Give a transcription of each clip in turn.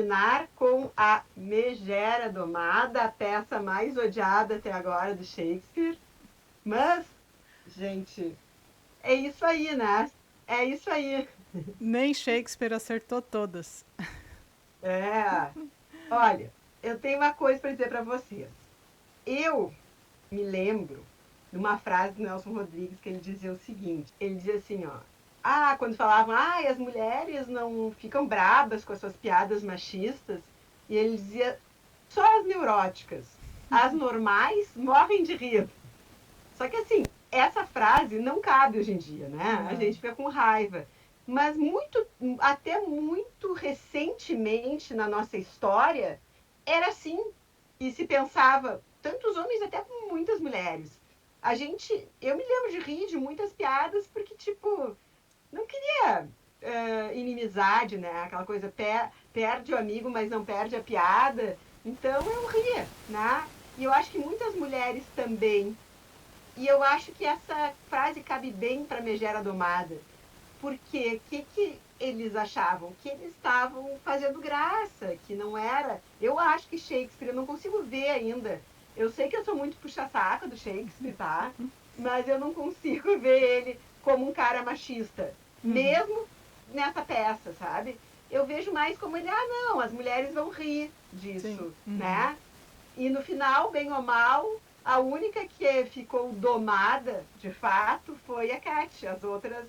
terminar com a Megera Domada, a peça mais odiada até agora do Shakespeare. Mas, gente, é isso aí, né? É isso aí. Nem Shakespeare acertou todas. É. Olha, eu tenho uma coisa para dizer para vocês. Eu me lembro de uma frase do Nelson Rodrigues que ele dizia o seguinte: ele dizia assim, ó. Ah, quando falavam, as mulheres não ficam brabas com as suas piadas machistas, e ele dizia, só as neuróticas. As normais morrem de rir. Só que assim, essa frase não cabe hoje em dia, né? A Não. gente fica com raiva. Mas até muito recentemente na nossa história, era assim. E se pensava, tanto os homens até como muitas mulheres. Eu me lembro de rir de muitas piadas porque, tipo, não queria inimizade, né? Aquela coisa, perde o amigo, mas não perde a piada. Então eu ria, né? E eu acho que muitas mulheres também. E eu acho que essa frase cabe bem para Megera Domada. Porque o que eles achavam? Que eles estavam fazendo graça, que não era. Eu acho que Shakespeare, eu não consigo ver ainda. Eu sei que eu sou muito puxa-saco do Shakespeare, tá? Mas eu não consigo ver ele como um cara machista. Mesmo nessa peça, sabe? Eu vejo mais como ele, não, as mulheres vão rir Sim. disso, né? E no final, bem ou mal, a única que ficou domada, de fato, foi a Cat. As outras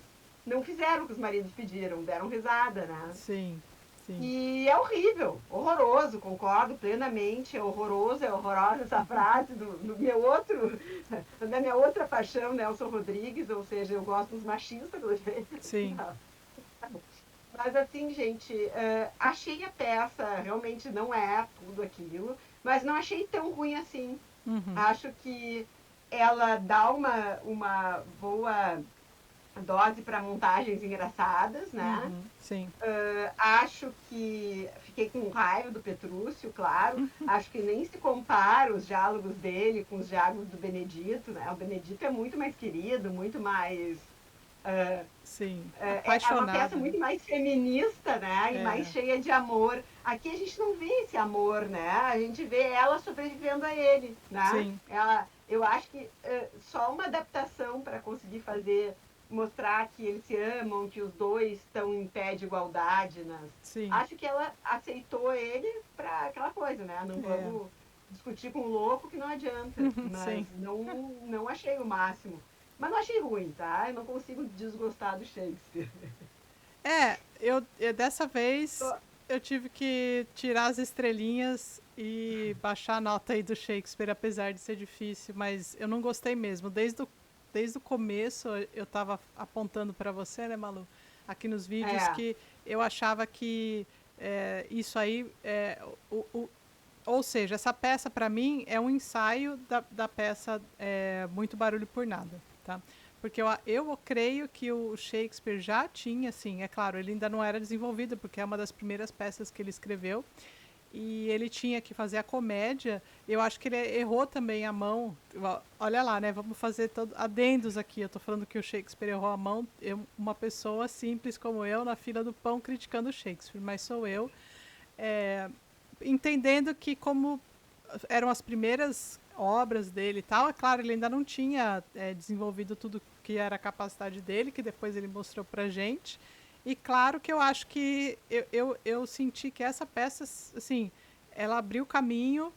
não fizeram o que os maridos pediram, deram risada, né? Sim. Sim. E é horrível, horroroso, concordo plenamente, é horroroso, é horrorosa essa frase do meu outro, da minha outra paixão, Nelson Rodrigues, ou seja, eu gosto dos machistas, Sim. mas assim, gente, achei a peça, realmente não é tudo aquilo, mas não achei tão ruim assim. Acho que ela dá uma boa dose para montagens engraçadas, né? Sim. Acho que fiquei com raiva do Petrúcio, claro. Acho que nem se compara os diálogos dele com os diálogos do Benedito, né? O Benedito é muito mais querido, muito mais Sim. é uma peça Apaixonado, né? muito mais feminista, né? E mais É. cheia de amor. Aqui a gente não vê esse amor, né? A gente vê ela sobrevivendo a ele, né? Sim. Eu acho que só uma adaptação para conseguir fazer, mostrar que eles se amam, que os dois estão em pé de igualdade. Sim. Acho que ela aceitou ele para aquela coisa, né? Não É. vamos discutir com o louco que não adianta. Sim. Mas não achei o máximo. Mas não achei ruim, tá? Eu não consigo desgostar do Shakespeare. Dessa vez Tô- eu tive que tirar as estrelinhas e baixar a nota aí do Shakespeare, apesar de ser difícil, mas eu não gostei mesmo. Desde o começo eu tava apontando para você, né, Malu, aqui nos vídeos, É, que eu achava que isso aí, o, o, ou seja, essa peça para mim é um ensaio da peça Muito Barulho por Nada, tá? Porque eu creio que o Shakespeare já tinha, assim, é claro, ele ainda não era desenvolvido, porque é uma das primeiras peças que ele escreveu, e ele tinha que fazer a comédia. Eu acho que ele errou também a mão. Olha lá, né? Vamos fazer adendos aqui. Eu tô falando que o Shakespeare errou a mão. Uma pessoa simples como eu na fila do pão criticando o Shakespeare, mas sou eu. É, entendendo que como eram as primeiras obras dele e tal, é claro, ele ainda não tinha desenvolvido tudo que era a capacidade dele, que depois ele mostrou pra gente. E claro que eu acho que eu senti que essa peça, assim, ela abriu caminho.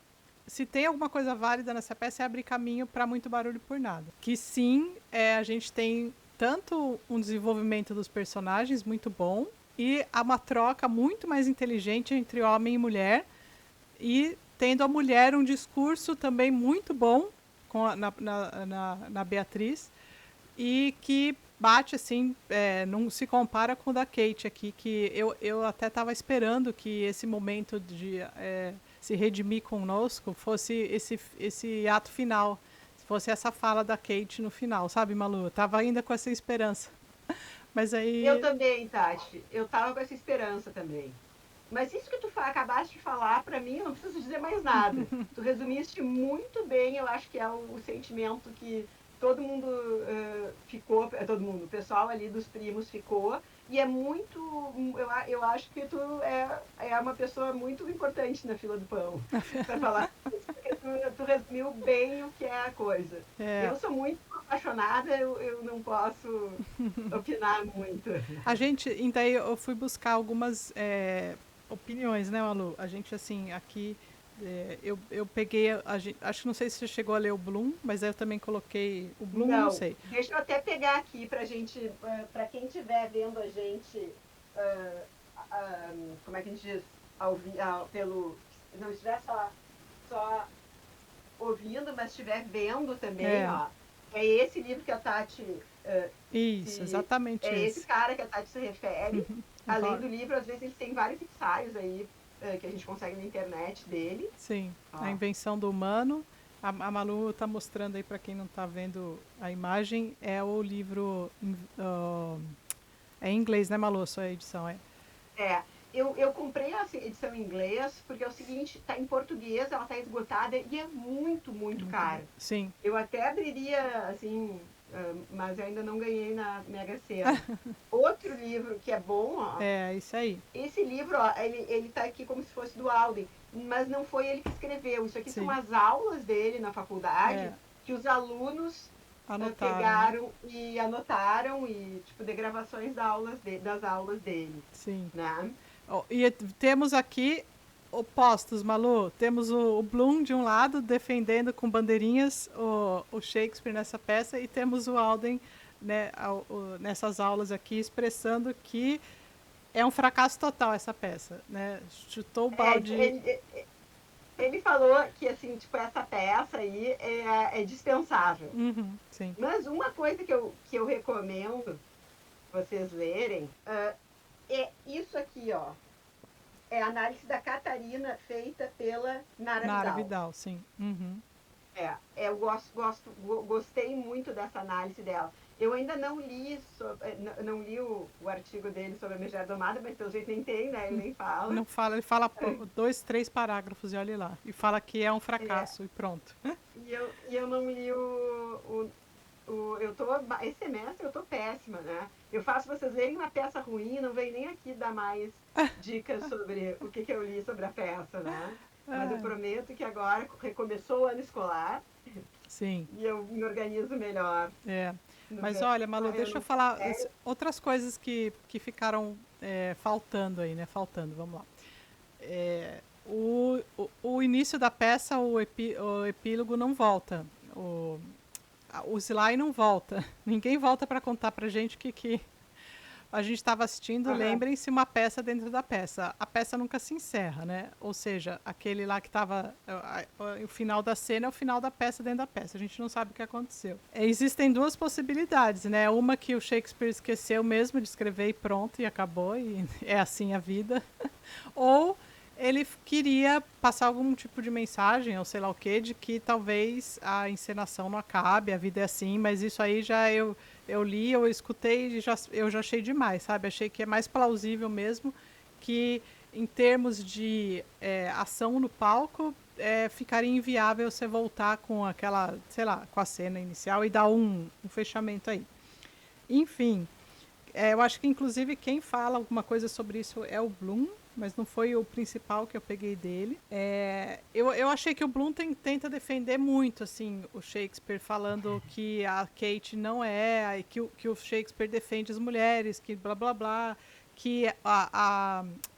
Se tem alguma coisa válida nessa peça, é abrir caminho para Muito Barulho por Nada. Que sim, a gente tem tanto um desenvolvimento dos personagens muito bom e uma troca muito mais inteligente entre homem e mulher, e tendo a mulher um discurso também muito bom na Beatriz, e que bate assim, não se compara com o da Kate aqui, que eu até estava esperando que esse momento de se redimir conosco fosse esse ato final, fosse essa fala da Kate no final, sabe, Malu? Eu tava ainda com essa esperança. Mas eu aí. também, Tati. Eu tava com essa esperança também. Mas isso que tu acabaste de falar, para mim, eu não preciso dizer mais nada. Tu resumiste muito bem, eu acho que é o sentimento que todo mundo ficou, todo mundo, o pessoal ali dos primos ficou, E é muito. Eu acho que tu é uma pessoa muito importante na fila do pão para falar isso, porque tu resumiu bem o que é a coisa. É, Eu sou muito apaixonada, eu não posso opinar muito. a gente, então eu fui buscar algumas opiniões, né, Malu? A gente, assim, aqui, eu peguei, acho que não sei se você chegou a ler o Bloom, mas eu também coloquei, o Bloom eu não Não, sei. deixa eu até pegar aqui para gente, para quem estiver vendo a gente, ah, como é que a gente diz, pelo, não estiver só ouvindo, mas estiver vendo também, É, ó, é esse livro que a Tati isso, se, exatamente é esse esse. cara que a Tati se refere. O Além Hor- do livro, às vezes eles têm vários ensaios aí que a gente consegue na internet dele. Sim, a Ó, invenção do humano. A Malu está mostrando aí para quem não está vendo a imagem, é o livro é em inglês, né, Malu? Sua edição é. é, eu comprei a edição em inglês porque é o seguinte, tá em português, ela tá esgotada e é muito, muito Muito bom. cara. Sim, Eu até abriria, assim, mas eu ainda não ganhei na Mega Sena. Outro livro que é bom, ó, é isso aí. esse livro, ó, ele tá aqui como se fosse do Alden, mas não foi ele que escreveu. Isso aqui são Sim, as aulas dele na é. faculdade que os alunos Anotaram, né? pegaram e anotaram e tipo de gravações das aulas dele, Sim. né? Ó, e temos aqui opostos, Malu. Temos o Bloom de um lado defendendo com bandeirinhas o Shakespeare nessa peça e temos o Alden, né, nessas aulas aqui expressando que é um fracasso total essa peça, né? Chutou o É, balde. ele falou que assim, tipo, essa peça aí é dispensável. Uhum, sim. Mas uma coisa que eu recomendo vocês lerem é isso aqui, ó. É a análise da Catarina feita pela Nara Nara Vidal. Vidal, sim. Uhum. Eu gostei muito dessa análise dela. Eu ainda não li, não li o artigo dele sobre a Megera Domada, mas pelo jeito nem tem, né? Ele nem fala. Não fala, ele fala 2, 3 parágrafos e olha lá. E fala que é um É, fracasso e pronto. e eu não li eu tô, esse semestre eu tô péssima, né? Eu faço vocês lerem uma peça ruim e não venho nem aqui dar mais dicas sobre o que eu li sobre a peça, né? Mas eu Ah, prometo que agora recomeçou o ano escolar sim. e eu me organizo melhor É. no Mas verão. olha, Malu, Eu deixa eu não falar sério. outras coisas que ficaram faltando aí, né? Faltando, vamos lá. O início da peça, o epílogo não volta. O Sly não volta. Ninguém volta para contar pra gente que a gente estava assistindo, Aham. lembrem-se, uma peça dentro da peça. A peça nunca se encerra, né? Ou seja, aquele lá que estava. O final da cena é o final da peça dentro da peça. A gente não sabe o que aconteceu. Existem duas possibilidades, né? Uma que o Shakespeare esqueceu mesmo de escrever e pronto, e acabou, e é assim a vida. Ou ele queria passar algum tipo de mensagem, ou sei lá o que, de que talvez a encenação não acabe, a vida é assim, mas isso aí já eu li, eu escutei e eu já achei demais, sabe? Achei que é mais plausível mesmo que em termos de ação no palco ficaria inviável você voltar com aquela, sei lá, com a cena inicial e dar um fechamento aí. Enfim, eu acho que inclusive quem fala alguma coisa sobre isso é o Bloom, mas não foi o principal que eu peguei dele. Eu achei que o Bloom tenta defender muito assim o Shakespeare, falando que a Kate não é, que o Shakespeare defende as mulheres, que blá blá blá, que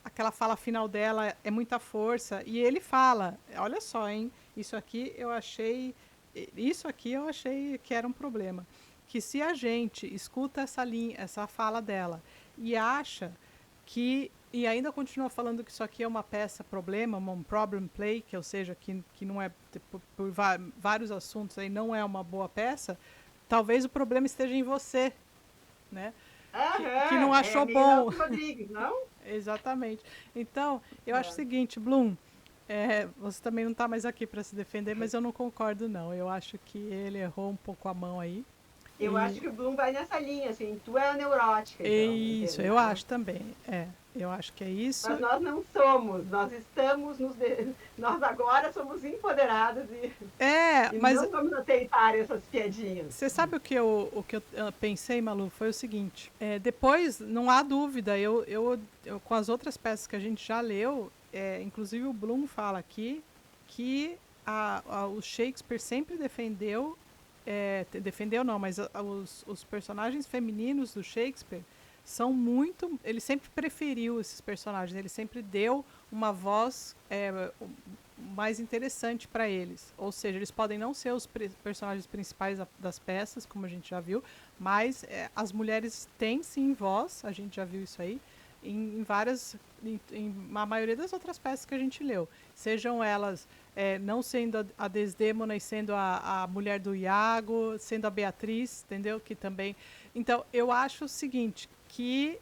aquela fala final dela é muita força. E ele fala, olha só, hein, isso aqui eu achei que era um problema, que se a gente escuta essa fala dela e acha e ainda continua falando que isso aqui é uma peça problema, um problem play, que ou seja, que não é por vários assuntos aí não é uma boa peça, talvez o problema esteja em você, né? Que Aham, não é achou meio bom. Nelson Rodrigues, não? Exatamente. Então, eu acho o É. seguinte, Bloom, você também não está mais aqui para se defender, mas eu não concordo não. Eu acho que ele errou um pouco a mão aí. Eu acho que o Bloom vai nessa linha, assim, tu é a neurótica, então, Isso, entende, eu né? acho também. Eu acho que é isso. Mas nós não somos, nós estamos nós agora somos empoderadas e Mas não vamos aceitar essas piadinhas. você sabe o que eu pensei, Malu? Foi o seguinte: depois, não há dúvida, com as outras peças que a gente já leu, inclusive o Bloom fala aqui que o Shakespeare sempre defendeu, defendeu não, mas os personagens femininos do Shakespeare são muito. Ele sempre preferiu esses personagens, ele sempre deu uma voz mais interessante para eles. Ou seja, eles podem não ser os personagens principais das peças, como a gente já viu, mas as mulheres têm sim voz, a gente já viu isso aí, em várias. Na maioria das outras peças que a gente leu. Sejam elas não sendo a Desdémona e sendo a mulher do Iago, sendo a Beatriz, entendeu? Que também. Então, eu acho o seguinte, que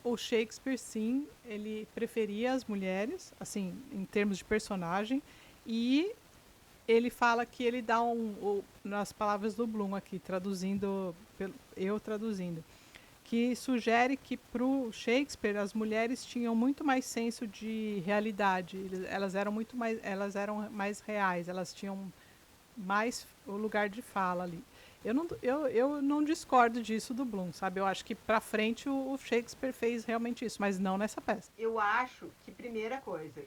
o Shakespeare, sim, ele preferia as mulheres, assim, em termos de personagem, e ele fala que ele dá nas palavras do Bloom aqui, eu traduzindo, que sugere que para o Shakespeare as mulheres tinham muito mais senso de realidade, elas eram mais reais, elas tinham mais o lugar de fala ali. Eu não discordo disso do Bloom, sabe? Eu acho que pra frente o Shakespeare fez realmente isso, mas não nessa peça. Eu acho que, primeira coisa,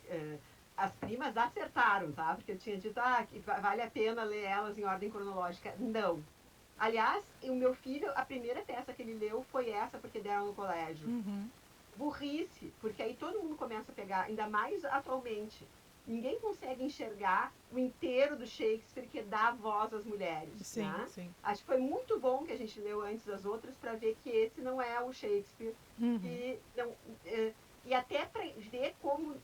as primas acertaram, tá? Porque eu tinha dito, que vale a pena ler elas em ordem cronológica. Não. Aliás, o meu filho, a primeira peça que ele leu foi essa, porque deram no colégio. Uhum. Burrice, porque aí todo mundo começa a pegar, ainda mais atualmente. Ninguém consegue enxergar o inteiro do Shakespeare que dá voz às mulheres, Sim, né? sim. Acho que foi muito bom que a gente leu antes das outras para ver que esse não é o Shakespeare Uhum. e não e até para ver como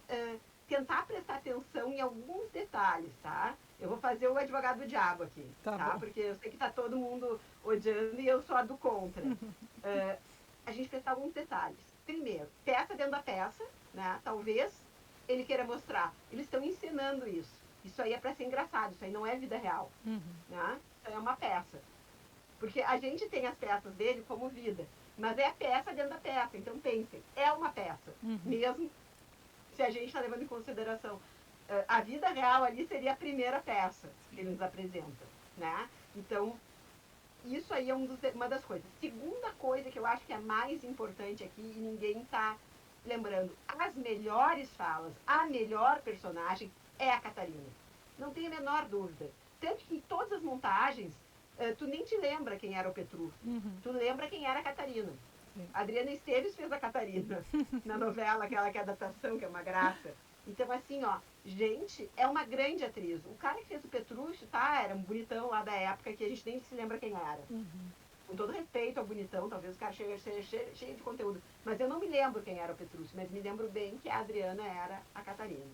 tentar prestar atenção em alguns detalhes, tá? Eu vou fazer o advogado do diabo aqui, Tá tá? bom. Porque eu sei que tá todo mundo odiando e eu sou a do contra. A gente prestar alguns detalhes. Primeiro, peça dentro da peça, né? Talvez ele queira mostrar. Eles estão ensinando isso. Isso aí é para ser engraçado, isso aí não é vida real, Uhum. né? Isso aí é uma peça. Porque a gente tem as peças dele como vida, mas é a peça dentro da peça. Então pensem, é uma peça, mesmo se a gente está levando em consideração a vida real ali seria a primeira peça que ele nos apresenta, né? Então isso aí é uma das coisas. Segunda coisa que eu acho que é mais importante aqui e ninguém está lembrando, as melhores falas, a melhor personagem é a Catarina. Não tem a menor dúvida. Tanto que em todas as montagens, tu nem te lembra quem era o Petrúcio. Tu lembra quem era a Catarina. Sim. A Adriana Esteves fez a Catarina na novela, aquela que é a adaptação, que é uma graça. Então, assim, ó, gente, é uma grande atriz. O cara que fez o Petrúcio, tá? Era um bonitão lá da época que a gente nem se lembra quem era. Com todo respeito ao bonitão, talvez o cara seja cheio de conteúdo. Mas eu não me lembro quem era o Petrúcio, mas me lembro bem que a Adriana era a Catarina.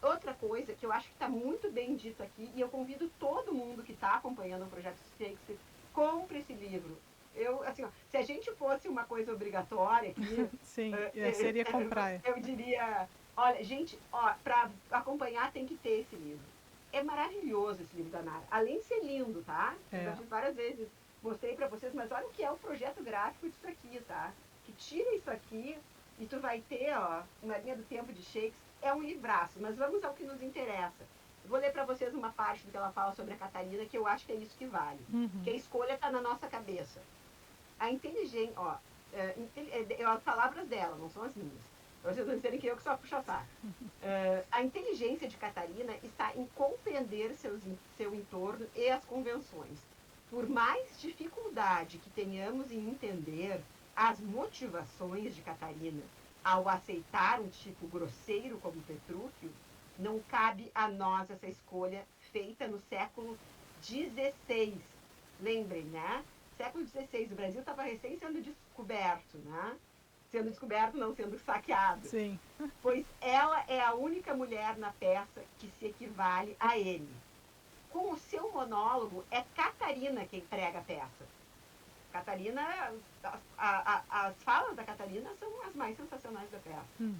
Outra coisa que eu acho que está muito bem dito aqui, e eu convido todo mundo que está acompanhando o projeto Shakespeare, compre esse livro. Eu, assim, ó, se a gente fosse uma coisa obrigatória aqui, Sim, seria comprar. eu diria, olha, gente, para acompanhar tem que ter esse livro. É maravilhoso esse livro da Nara. Além de ser lindo, tá? Eu já fiz várias vezes, mostrei para vocês, mas olha o que é o projeto gráfico disso aqui, tá? Que tira isso aqui e tu vai ter, ó, uma linha do tempo de Shakespeare. É um livraço, mas vamos ao que nos interessa. Eu vou ler para vocês uma parte do que ela fala sobre a Catarina, que eu acho que é isso que vale. Que a escolha está na nossa cabeça. A inteligência, as palavras dela, não são as minhas. Vocês vão dizer que eu que só puxo a saco. A inteligência de Catarina está em compreender seu entorno e as convenções. Por mais dificuldade que tenhamos em entender as motivações de Catarina ao aceitar um tipo grosseiro como Petrúquio, não cabe a nós essa escolha feita no século XVI. Lembrem, né? Século XVI, o Brasil estava recém sendo descoberto, né? Sendo descoberto, não sendo saqueado. Sim. Pois ela é a única mulher na peça que se equivale a ele. Com o seu monólogo, é Catarina quem prega a peça. Catarina, as falas da Catarina são as mais sensacionais da peça.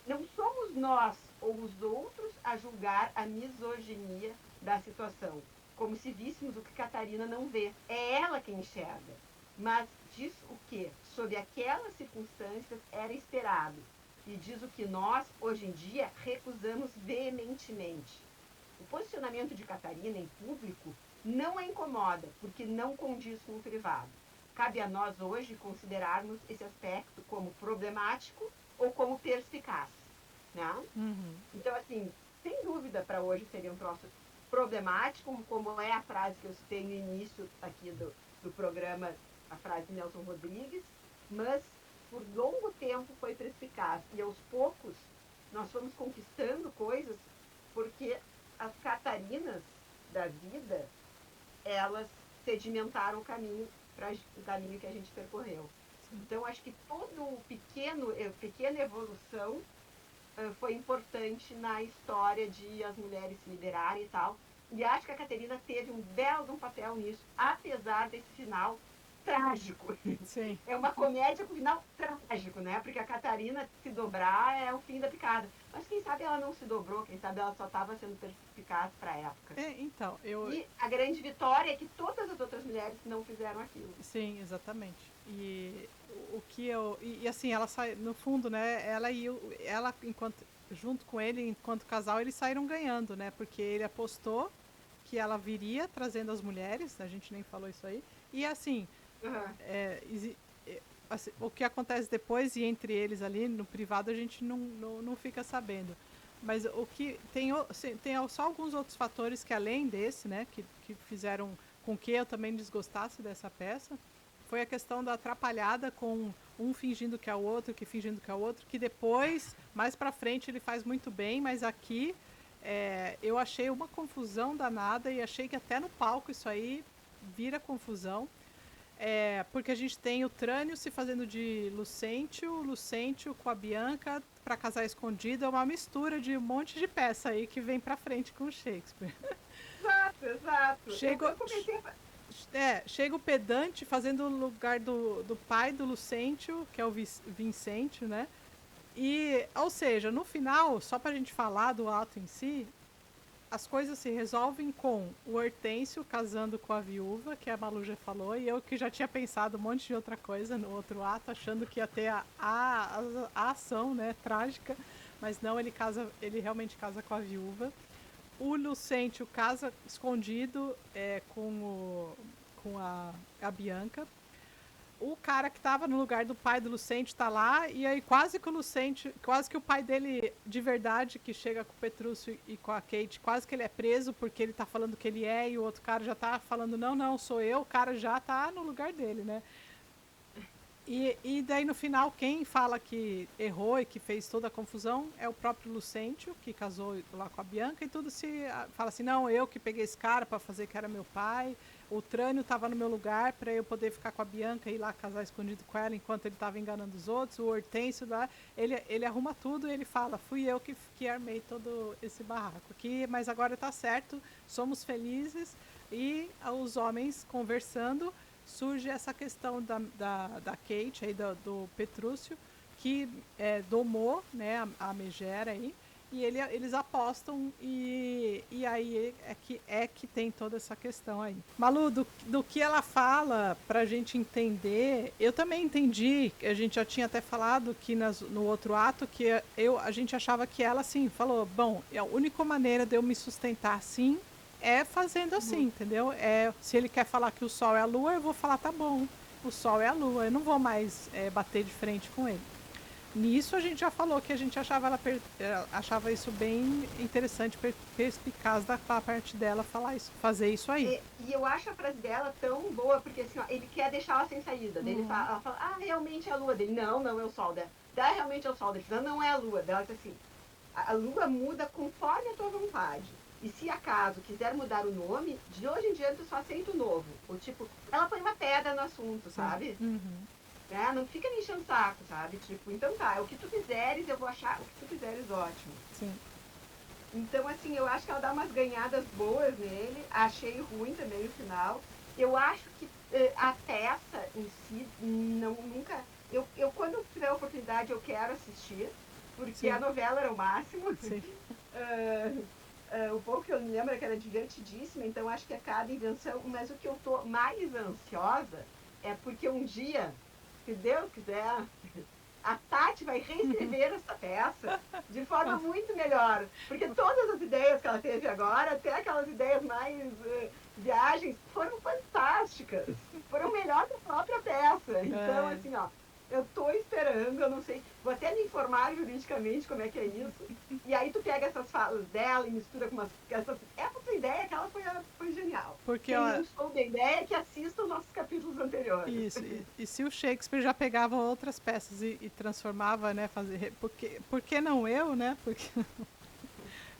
Não somos nós ou os outros a julgar a misoginia da situação. como se víssemos o que Catarina não vê. É ela quem enxerga. Mas diz o que, sob aquelas circunstâncias, era esperado. E diz o que nós, hoje em dia, recusamos veementemente. O posicionamento de Catarina em público não a incomoda, porque não condiz com o privado. Cabe a nós hoje considerarmos esse aspecto como problemático ou como perspicaz. Né? Uhum. Então, assim, sem dúvida, para hoje seria um troço problemático, como é a frase que eu citei no início aqui do programa, a frase de Nelson Rodrigues, mas por longo tempo foi perspicaz. E aos poucos nós fomos conquistando coisas porque as Catarinas da vida, elas sedimentaram o caminho que a gente percorreu. Então, acho que todo o pequena evolução foi importante na história de as mulheres se liberarem e tal. E acho que a Caterina teve um belo papel nisso, apesar desse final trágico. Sim. É uma comédia com final trágico, né? Porque a Catarina se dobrar é o fim da picada. Mas quem sabe ela não se dobrou, quem sabe ela só estava sendo perspicaz para a época. Então, E a grande vitória é que todas as outras mulheres não fizeram aquilo. Sim, exatamente. E o que eu... E assim, ela sai... No fundo, né? Ela, enquanto... Junto com ele, enquanto casal, eles saíram ganhando, né? Porque ele apostou que ela viria trazendo as mulheres, a gente nem falou isso aí. E assim, assim, o que acontece depois e entre eles ali no privado a gente não fica sabendo. Mas o que tem só alguns outros fatores que além desse, né, que fizeram com que eu também desgostasse dessa peça, foi a questão da atrapalhada com um fingindo que é o outro, que depois, mais pra frente, ele faz muito bem, mas aqui eu achei uma confusão danada e achei que até no palco isso aí vira confusão. Porque a gente tem o Trânio se fazendo de Lucêntio com a Bianca para casar escondido, é uma mistura de um monte de peça aí que vem pra frente com o Shakespeare. Exato. Chega o pedante fazendo o lugar do pai do Lucêntio, que é o Vicêntio, né? E, ou seja, no final, só pra gente falar do ato em si, as coisas se resolvem com o Hortêncio casando com a viúva, que a Malu já falou, e eu que já tinha pensado um monte de outra coisa no outro ato, achando que ia ter a ação, né, trágica, mas não, ele realmente casa com a viúva. O Lucêntio casa escondido com a Bianca. O cara que estava no lugar do pai do Lucente tá lá, e aí quase que o pai dele de verdade, que chega com o Petrúcio e com a Kate, quase que ele é preso porque ele tá falando que ele é, e o outro cara já tá falando, não, sou eu, o cara já tá no lugar dele, né? E daí no final, quem fala que errou e que fez toda a confusão é o próprio Lucêntio, que casou lá com a Bianca, e tudo se fala assim, não, eu que peguei esse cara para fazer que era meu pai, o Trânio estava no meu lugar para eu poder ficar com a Bianca e ir lá casar escondido com ela enquanto ele estava enganando os outros, o Hortêncio lá, ele arruma tudo e ele fala, fui eu que armei todo esse barraco aqui, mas agora tá certo, somos felizes, e os homens conversando, surge essa questão da Kate, aí do Petrúcio, que domou, né, a megera aí, e eles apostam e aí que tem toda essa questão aí. Malu, do que ela fala pra gente entender, eu também entendi, a gente já tinha até falado que no outro ato, que a gente achava que ela, assim, falou, bom, a única maneira de eu me sustentar assim é fazendo assim, entendeu? Se ele quer falar que o sol é a lua, eu vou falar, tá bom, o sol é a lua, eu não vou mais bater de frente com ele. Nisso a gente já falou que a gente achava isso bem interessante, perspicaz da parte dela fazer isso aí. E eu acho a frase dela tão boa, porque assim, ó, ele quer deixar ela sem saída. Ela fala, realmente é a lua dele. Não é o sol dela. Realmente é o sol dele. Não é a lua dela. Diz assim, a lua muda conforme a tua vontade. E se acaso quiser mudar o nome, de hoje em diante eu só aceito o novo. Ou tipo, ela põe uma pedra no assunto, sabe? Uhum. Não fica me enchendo o saco, sabe? Tipo, então tá, o que tu fizeres, eu vou achar o que tu fizeres ótimo. Sim. Então, assim, eu acho que ela dá umas ganhadas boas nele. Achei ruim também no final. Eu acho que a peça em si, nunca... Eu, quando tiver a oportunidade, eu quero assistir, porque a novela era o máximo. Sim. o pouco que eu me lembro é que era divertidíssima, então acho que é cada invenção, mas o que eu tô mais ansiosa é porque um dia, se Deus quiser, a Tati vai reescrever essa peça de forma muito melhor. Porque todas as ideias que ela teve agora, até aquelas ideias mais viagens, foram fantásticas. Foram melhor que a própria peça. Então, É, assim, ó, eu tô esperando, eu não sei, vou até me informar juridicamente como é que é isso. E aí tu pega essas falas dela e mistura com umas. Essa ideia que ela foi genial. porque, Quem ó, não soube a ideia é que assista os nossos capítulos anteriores. isso. E se o Shakespeare já pegava outras peças e transformava, né? Por que não eu, né? Por que não?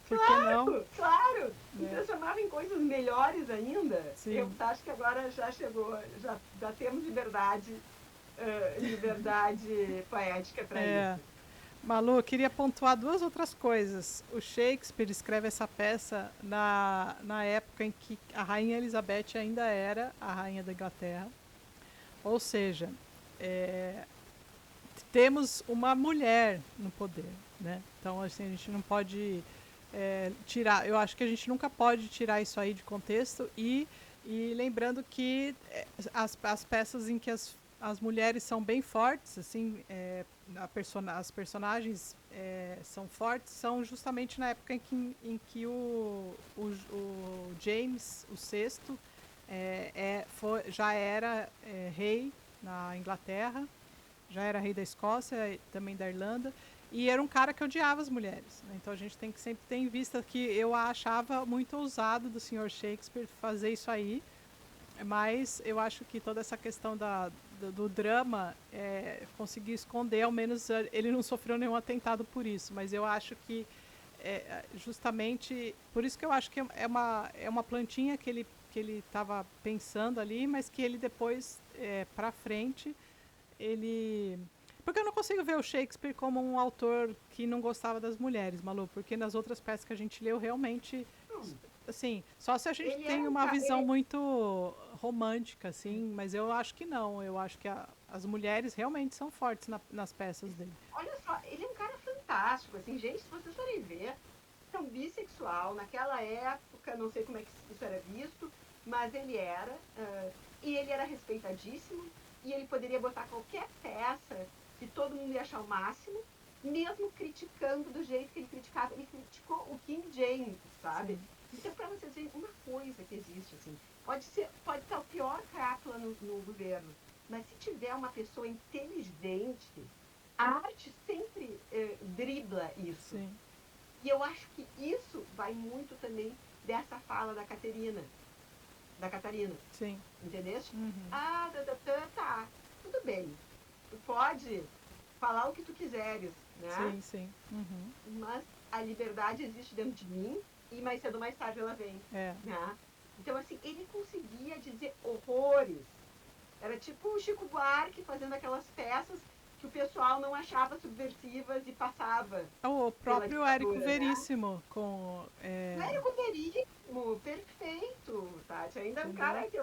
Claro, claro! E Né? transformava em coisas melhores ainda. Eu Sim. acho que agora já chegou, já temos liberdade, liberdade poética para É. isso. Malu, eu queria pontuar duas outras coisas. O Shakespeare escreve essa peça na época em que a Rainha Elizabeth ainda era a Rainha da Inglaterra. Ou seja, é, temos uma mulher no poder, né? Então, assim, a gente não pode tirar. Eu acho que a gente nunca pode tirar isso aí de contexto e lembrando que as peças em que as mulheres são bem fortes, assim, as personagens são fortes, são justamente na época em que o James, o sexto, já era rei na Inglaterra, já era rei da Escócia, também da Irlanda, e era um cara que odiava as mulheres. Né? Então a gente tem que sempre ter em vista que eu achava muito ousado do Sr. Shakespeare fazer isso aí, mas eu acho que toda essa questão do drama conseguiu esconder, ao menos ele não sofreu nenhum atentado por isso, mas eu acho que justamente por isso que eu acho que é uma plantinha que ele estava pensando ali, mas que ele depois, para frente, ele. Porque eu não consigo ver o Shakespeare como um autor que não gostava das mulheres, Malu, porque nas outras peças que a gente leu, realmente, Hum, assim, só se a gente ele tem era um uma cara. visão muito romântica, assim, mas eu acho que não. Eu acho que as mulheres realmente são fortes nas peças dele. Olha só, ele é um cara fantástico. Assim, gente, se vocês forem ver, é um bissexual. Naquela época, não sei como é que isso era visto, mas ele era. E ele era respeitadíssimo. E ele poderia botar qualquer peça que todo mundo ia achar o máximo, mesmo criticando do jeito que ele criticava. Ele criticou o King James, sabe? Sim, Então, para vocês verem uma coisa que existe, assim, pode estar o pior crápula no governo, mas se tiver uma pessoa inteligente, a arte sempre dribla isso. sim, E eu acho que isso vai muito também dessa fala da Catarina, sim. entendeste? Uhum. Ah, tá, tudo bem, tu pode falar o que tu quiseres, né? Sim, sim. Uhum. Mas a liberdade existe dentro de mim e mais cedo ou mais tarde ela vem, É. né? Então, assim, ele conseguia dizer horrores. Era tipo o Chico Buarque fazendo aquelas peças que o pessoal não achava subversivas e passava O pela próprio Érico ditadura, né? Veríssimo com. O Érico Veríssimo, perfeito, Tati. Ainda é um Entendeu? cara que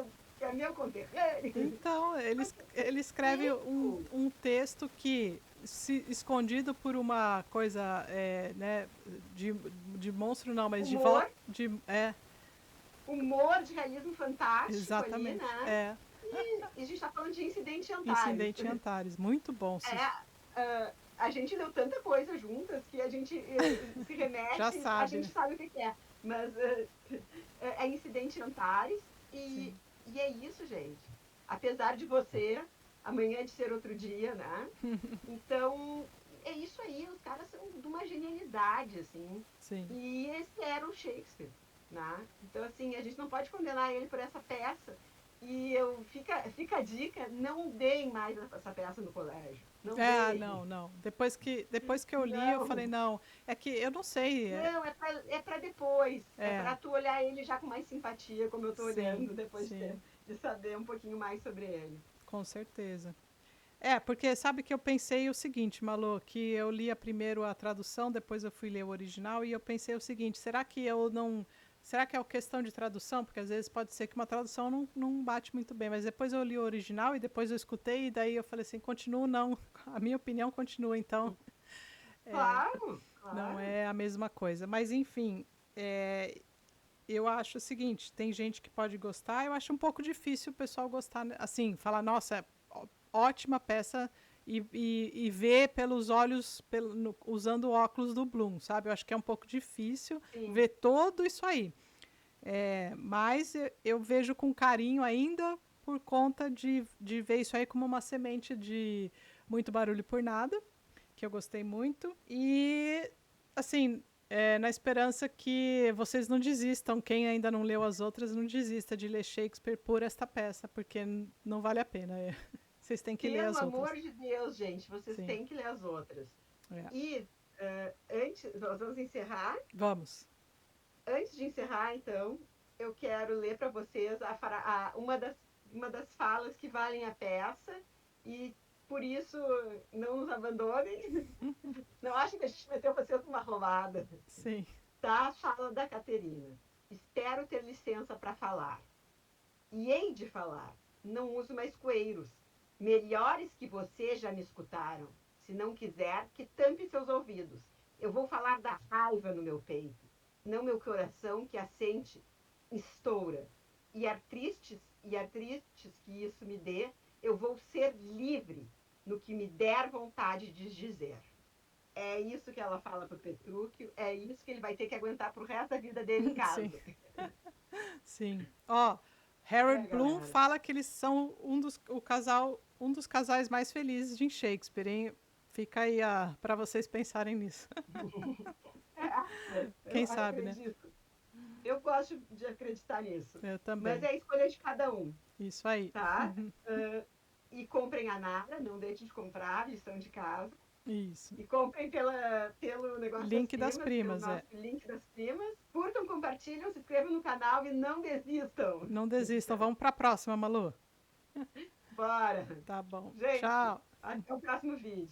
é meu conterrâneo. Então, Mas ele escreve perfeito. um texto que, se escondido por uma coisa, né, de monstro não, mas de volta. Humor, humor de realismo fantástico ali, Exatamente. né? E a gente está falando de Incidente em Antares. Incidente em Antares. Muito bom. A gente leu tanta coisa juntas que a gente se Já remete, a sabe, gente né? sabe o que é. Mas é Incidente em Antares Sim. e é isso, gente. Apesar de você, amanhã de ser outro dia, né? Então, é isso aí. Os caras são de uma genialidade, assim. Sim. E esse era o Shakespeare, né? Então, assim, a gente não pode condenar ele por essa peça. E fica a dica, não deem mais essa peça no colégio. Não deem. Não, não. Depois que eu li, eu falei, Não. não. É que eu não sei. Não, é pra depois. É É, pra tu olhar ele já com mais simpatia, como eu tô sim, olhando depois sim, de saber um pouquinho mais sobre ele. com certeza. Porque sabe que eu pensei o seguinte, Malu, que eu lia primeiro a tradução, depois eu fui ler o original e eu pensei o seguinte, será que eu não. Será que é uma questão de tradução? Porque às vezes pode ser que uma tradução não bate muito bem, mas depois eu li o original e depois eu escutei e daí eu falei assim, continuo não. A minha opinião continua, então Claro, não claro. é a mesma coisa. Mas enfim, eu acho o seguinte, tem gente que pode gostar, eu acho um pouco difícil o pessoal gostar, assim, falar, nossa, ótima peça e ver pelos olhos, usando o óculos do Bloom, sabe? Eu acho que é um pouco difícil Sim. ver todo isso aí. Mas eu vejo com carinho ainda por conta de ver isso aí como uma semente de muito barulho por nada, que eu gostei muito. E, assim, na esperança que vocês não desistam, quem ainda não leu as outras, não desista de ler Shakespeare por esta peça, porque não vale a pena. Vocês têm que ler Pelo as outras. amor de Deus, gente, vocês Sim. têm que ler as outras. É. E antes, nós vamos encerrar. Vamos. Antes de encerrar, então, eu quero ler para vocês uma das falas que valem a peça e por isso não nos abandonem. Não achem que a gente meteu vocês numa roubada. Sim. Tá? A fala da Caterina. Espero ter licença para falar. E hei de falar. Não uso mais coeiros. Melhores que você já me escutaram. Se não quiser, que tampe seus ouvidos. Eu vou falar da raiva no meu peito. Não meu coração que assente estoura. E artristes que isso me dê, eu vou ser livre no que me der vontade de dizer. É isso que ela fala para o Petrúquio, é isso que ele vai ter que aguentar pro resto da vida dele em Sim. casa. Sim. Ó, Harold Bloom Galera. fala que eles são um dos casais mais felizes de Shakespeare, hein? Fica aí para vocês pensarem nisso. Eu Quem sabe, né? acredito. Eu gosto de acreditar nisso. Eu Mas também. é a escolha de cada um, Isso aí. tá? E comprem a Nara, não deixem de comprar, lição de casa. Isso. E comprem pelo negócio das Link das primas, pelo primas, nosso link das primas. Curtam, compartilham, se inscrevam no canal e não desistam. Não desistam. Vamos para a próxima, Malu. Bora! Tá bom. Gente, Tchau. até o próximo vídeo.